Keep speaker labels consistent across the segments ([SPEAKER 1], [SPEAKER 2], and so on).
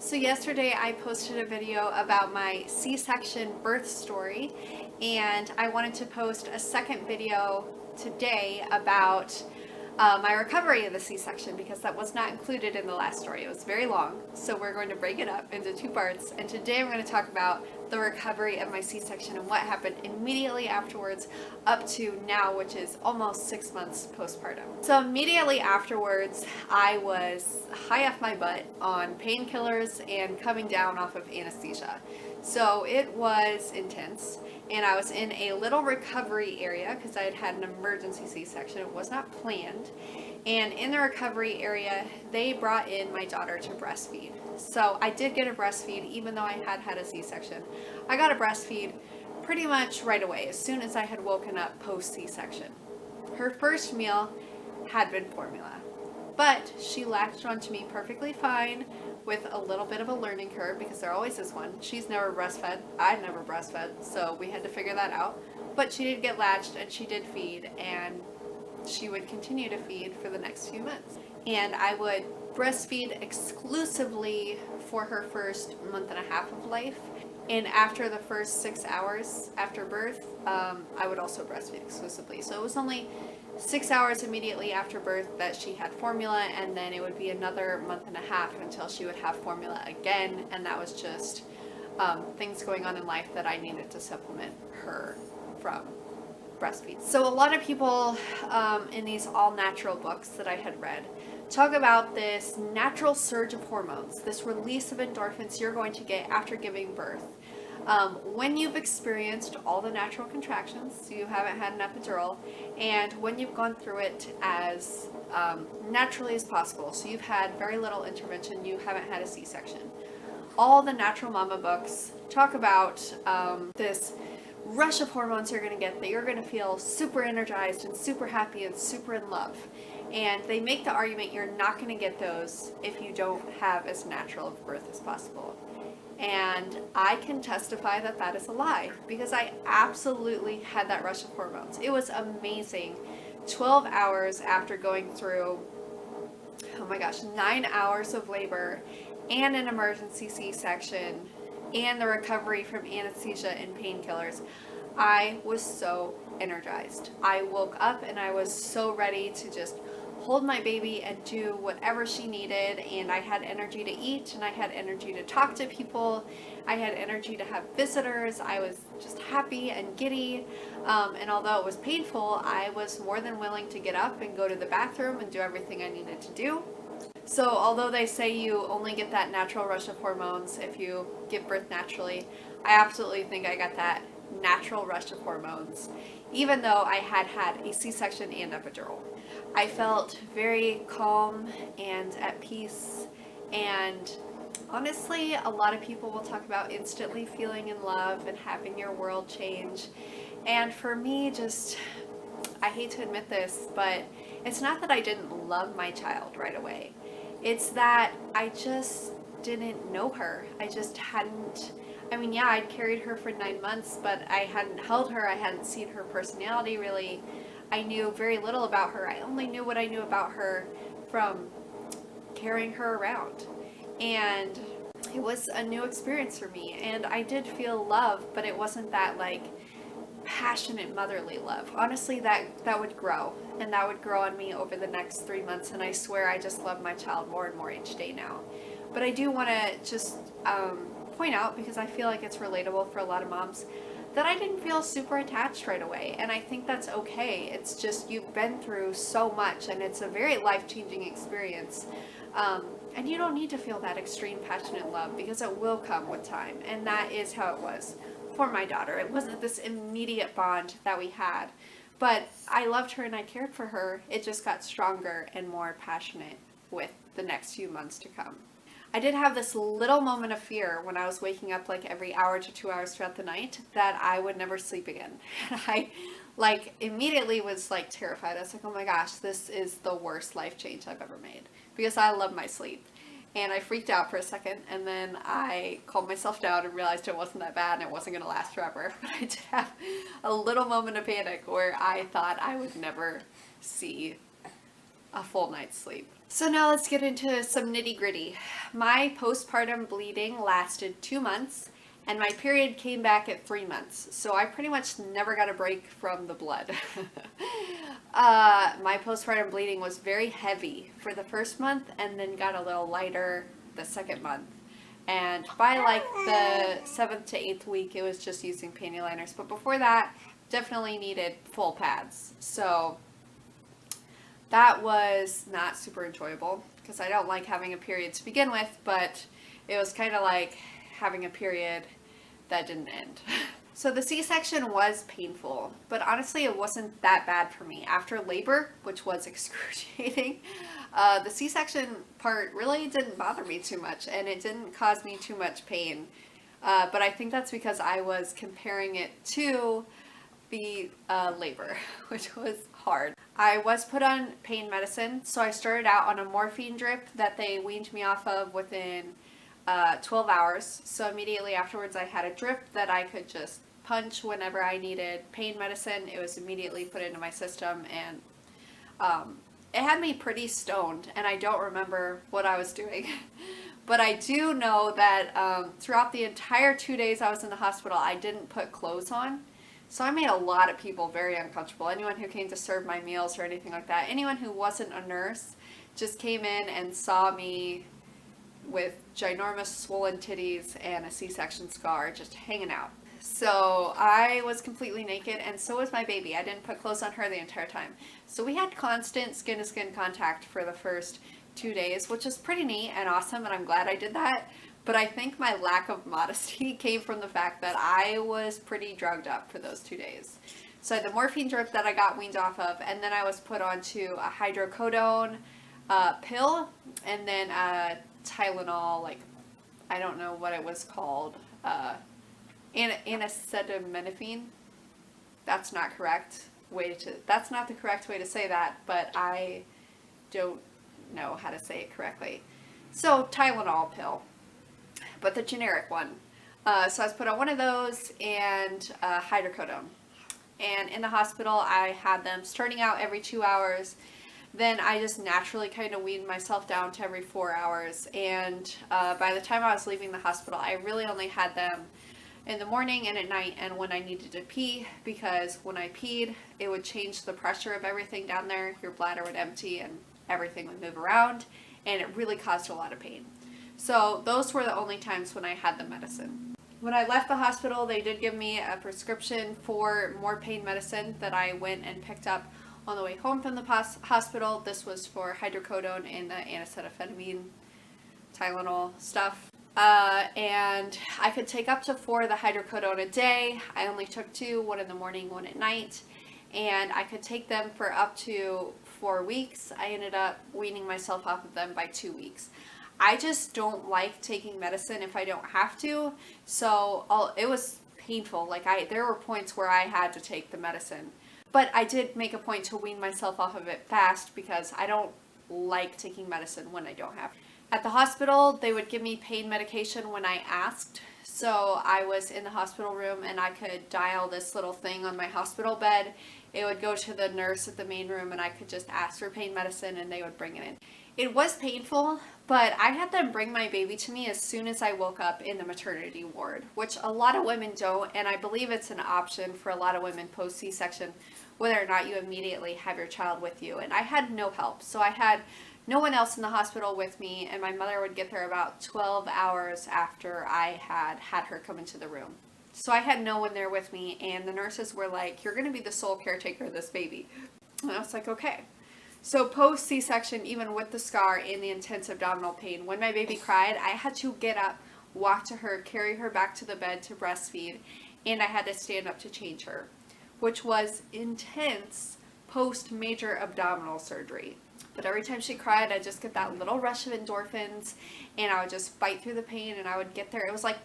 [SPEAKER 1] So yesterday I posted a video about my C-section birth story, and I wanted to post a second video today about my recovery of the C-section because that was not included in the last story. It was very long, so we're going to break it up into two parts, and today I'm going to talk about the recovery of my C-section and what happened immediately afterwards up to now, which is almost 6 months postpartum. So immediately afterwards, I was high off my butt on painkillers and coming down off of anesthesia. So it was intense, and I was in a little recovery area because I had had an emergency C-section. It was not planned. And in the recovery area, they brought in my daughter to breastfeed. So I did get a breastfeed even though I had had a C-section. I got a breastfeed pretty much right away as soon as I had woken up post C-section. Her first meal had been formula, but she latched onto me perfectly fine with a little bit of a learning curve because there always is one. She's never breastfed. I've never breastfed, so we had to figure that out. But she did get latched and she did feed, and she would continue to feed for the next few months. And I would breastfeed exclusively for her first month and a half of life. And after the first 6 hours after birth, I would also breastfeed exclusively. So it was only 6 hours immediately after birth that she had formula, and then it would be another month and a half until she would have formula again, and that was just things going on in life that I needed to supplement her from breastfeed. So a lot of people in these all-natural books that I had read talk about this natural surge of hormones, this release of endorphins you're going to get after giving birth. When you've experienced all the natural contractions, so you haven't had an epidural, and when you've gone through it as naturally as possible, so you've had very little intervention, you haven't had a C-section. All the natural mama books talk about this rush of hormones you're going to get, that you're going to feel super energized and super happy and super in love. And they make the argument you're not going to get those if you don't have as natural of birth as possible. And I can testify that that is a lie, because I absolutely had that rush of hormones. It was amazing. 12 hours after going through, oh my gosh, 9 hours of labor and an emergency C-section and the recovery from anesthesia and painkillers, I was so energized. I woke up and I was so ready to just hold my baby and do whatever she needed, and I had energy to eat, and I had energy to talk to people, I had energy to have visitors. I was just happy and giddy, and although it was painful, I was more than willing to get up and go to the bathroom and do everything I needed to do. So although they say you only get that natural rush of hormones if you give birth naturally, I absolutely think I got that natural rush of hormones, even though I had had a C-section and epidural. I felt very calm and at peace, and honestly, a lot of people will talk about instantly feeling in love and having your world change. And for me, I hate to admit this, but it's not that I didn't love my child right away. It's that I just didn't know her. I just hadn't. I mean, yeah, I'd carried her for 9 months, but I hadn't held her. I hadn't seen her personality really. I knew very little about her. I only knew what I knew about her from carrying her around. And it was a new experience for me. And I did feel love, but it wasn't that like passionate motherly love. Honestly, that would grow. And that would grow on me over the next 3 months. And I swear I just love my child more and more each day now. But I do want to just point out, because I feel like it's relatable for a lot of moms, that I didn't feel super attached right away, and I think that's okay. It's just you've been through so much, and it's a very life-changing experience, and you don't need to feel that extreme passionate love, because it will come with time, and that is how it was for my daughter. It wasn't this immediate bond that we had, but I loved her and I cared for her. It just got stronger and more passionate with the next few months to come. I did have this little moment of fear when I was waking up like every hour to 2 hours throughout the night that I would never sleep again. I immediately was terrified. I was like, oh my gosh, this is the worst life change I've ever made, because I love my sleep. And I freaked out for a second, and then I calmed myself down and realized it wasn't that bad and it wasn't going to last forever. But I did have a little moment of panic where I thought I would never see a full night's sleep. So now let's get into some nitty gritty. My postpartum bleeding lasted 2 months and my period came back at 3 months. So I pretty much never got a break from the blood. My postpartum bleeding was very heavy for the first month and then got a little lighter the second month. And by like the 7th to 8th week, it was just using panty liners. But before that, definitely needed full pads. So that was not super enjoyable because I don't like having a period to begin with, but it was kind of like having a period that didn't end. So the C-section was painful, but honestly it wasn't that bad for me. After labor, which was excruciating, the C-section part really didn't bother me too much and it didn't cause me too much pain. But I think that's because I was comparing it to the labor, which was hard. I was put on pain medicine, so I started out on a morphine drip that they weaned me off of within 12 hours. So immediately afterwards I had a drip that I could just punch whenever I needed pain medicine. It was immediately put into my system, and it had me pretty stoned, and I don't remember what I was doing. But I do know that throughout the entire 2 days I was in the hospital, I didn't put clothes on. So I made a lot of people very uncomfortable. Anyone who came to serve my meals or anything like that, anyone who wasn't a nurse just came in and saw me with ginormous swollen titties and a C-section scar just hanging out. So I was completely naked, and so was my baby. I didn't put clothes on her the entire time. So we had constant skin-to-skin contact for the first 2 days, which is pretty neat and awesome, and I'm glad I did that. But I think my lack of modesty came from the fact that I was pretty drugged up for those 2 days. So I had the morphine drip that I got weaned off of, and then I was put onto a hydrocodone pill, and then a Tylenol, like, I don't know what it was called, acetaminophen. That's not correct that's not the correct way to say that, but I don't know how to say it correctly. So Tylenol pill, but the generic one. So I was put on one of those and hydrocodone. And in the hospital, I had them starting out every 2 hours. Then I just naturally kind of weaned myself down to every 4 hours. And by the time I was leaving the hospital, I really only had them in the morning and at night and when I needed to pee, because when I peed, it would change the pressure of everything down there. Your bladder would empty and everything would move around, and it really caused a lot of pain. So those were the only times when I had the medicine. When I left the hospital, they did give me a prescription for more pain medicine that I went and picked up on the way home from the hospital. This was for hydrocodone and the acetaminophen, Tylenol stuff. And I could take up to 4 of the hydrocodone a day. I only took 2, one in the morning, one at night. And I could take them for up to 4 weeks. I ended up weaning myself off of them by 2 weeks. I just don't like taking medicine if I don't have to. So it was painful. Like there were points where I had to take the medicine. But I did make a point to wean myself off of it fast because I don't like taking medicine when I don't have to. At the hospital, they would give me pain medication when I asked. So I was in the hospital room and I could dial this little thing on my hospital bed. It would go to the nurse at the main room and I could just ask for pain medicine and they would bring it in. It was painful, but I had them bring my baby to me as soon as I woke up in the maternity ward, which a lot of women don't, and I believe it's an option for a lot of women post C-section, whether or not you immediately have your child with you. And I had no help, so I had no one else in the hospital with me, and my mother would get there about 12 hours after I had her come into the room. So I had no one there with me, and the nurses were like, "You're going to be the sole caretaker of this baby." And I was like, okay. So post C-section, even with the scar and the intense abdominal pain, when my baby cried, I had to get up, walk to her, carry her back to the bed to breastfeed, and I had to stand up to change her, which was intense post major abdominal surgery. But every time she cried, I'd just get that little rush of endorphins, and I would just fight through the pain, and I would get there. It was like,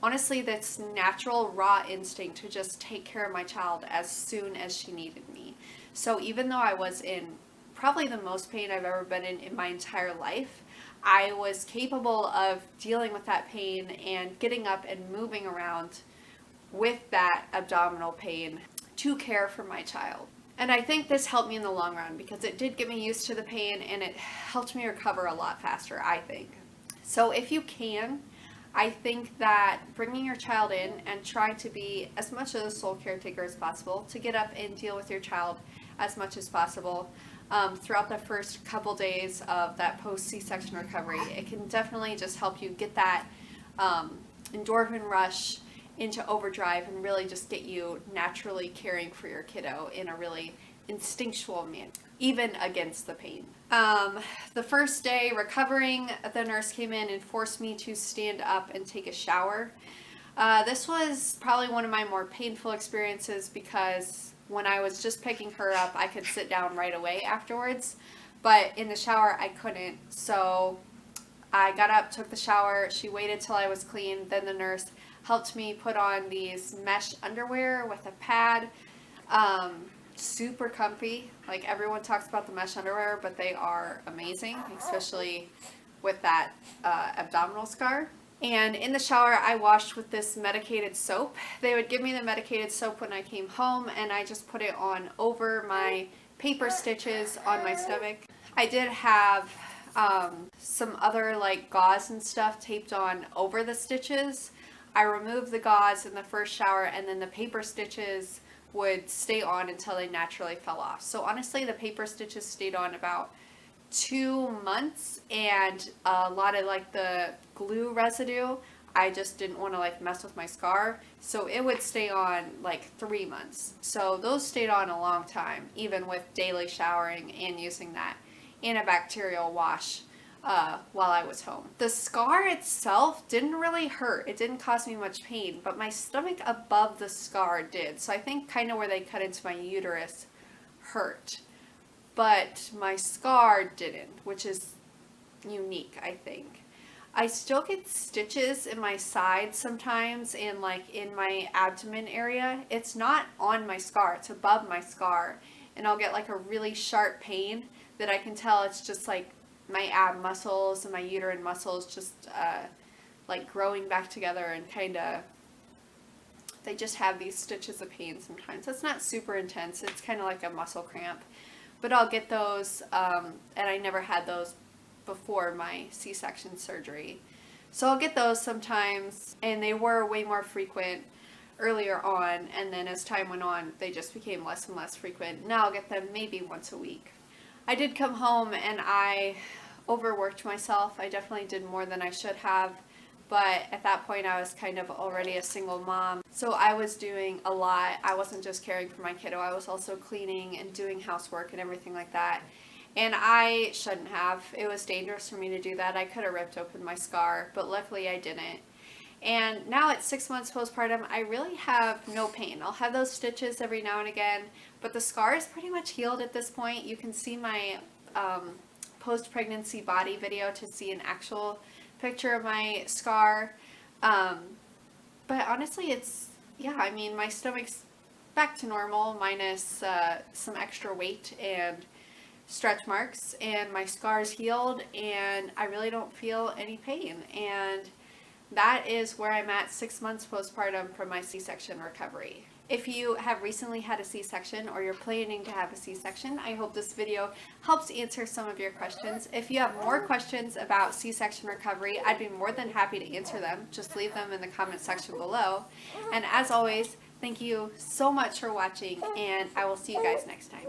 [SPEAKER 1] honestly, this natural, raw instinct to just take care of my child as soon as she needed me. So even though I was in probably the most pain I've ever been in my entire life, I was capable of dealing with that pain and getting up and moving around with that abdominal pain to care for my child. And I think this helped me in the long run because it did get me used to the pain and it helped me recover a lot faster, I think. So if you can, I think that bringing your child in and trying to be as much of a sole caretaker as possible, to get up and deal with your child as much as possible throughout the first couple days of that post C-section recovery, it can definitely just help you get that endorphin rush into overdrive and really just get you naturally caring for your kiddo in a really instinctual manner, even against the pain. The first day recovering, the nurse came in and forced me to stand up and take a shower. This was probably one of my more painful experiences because when I was just picking her up, I could sit down right away afterwards, but in the shower I couldn't. So I got up, took the shower, she waited till I was clean, then the nurse helped me put on these mesh underwear with a pad. Super comfy. Like, everyone talks about the mesh underwear, but they are amazing, especially with that abdominal scar. And in the shower, I washed with this medicated soap. They would give me the medicated soap when I came home, and I just put it on over my paper stitches on my stomach. I did have some other like gauze and stuff taped on over the stitches. I removed the gauze in the first shower, and then the paper stitches would stay on until they naturally fell off. So honestly, the paper stitches stayed on about 2 months, and a lot of like the glue residue, I just didn't want to like mess with my scar, so it would stay on like 3 months. So those stayed on a long time, even with daily showering and using that antibacterial wash while I was home. The scar itself didn't really hurt. It didn't cause me much pain, but my stomach above the scar did. So I think kind of where they cut into my uterus hurt, but my scar didn't, which is unique, I think. I still get stitches in my side sometimes and like in my abdomen area. It's not on my scar, it's above my scar. And I'll get like a really sharp pain that I can tell it's just like my ab muscles and my uterine muscles just like growing back together, and kind of, they just have these stitches of pain sometimes. It's not super intense, it's kind of like a muscle cramp, but I'll get those, and I never had those before my C-section surgery. So I'll get those sometimes, and they were way more frequent earlier on, and then as time went on, they just became less and less frequent. Now I'll get them maybe once a week. I did come home and I overworked myself. I definitely did more than I should have, but at that point I was kind of already a single mom. So I was doing a lot. I wasn't just caring for my kiddo, I was also cleaning and doing housework and everything like that. And I shouldn't have. It was dangerous for me to do that. I could have ripped open my scar, but luckily I didn't. And now at 6 months postpartum, I really have no pain. I'll have those stitches every now and again, but the scar is pretty much healed at this point. You can see my post-pregnancy body video to see an actual picture of my scar. But honestly, it's, yeah, I mean, my stomach's back to normal, minus some extra weight and stretch marks, and my scar's healed, and I really don't feel any pain. And that is where I'm at 6 months postpartum from my C-section recovery. If you have recently had a C-section or you're planning to have a C-section, I hope this video helps answer some of your questions. If you have more questions about C-section recovery, I'd be more than happy to answer them. Just leave them in the comment section below. And as always, thank you so much for watching, and I will see you guys next time.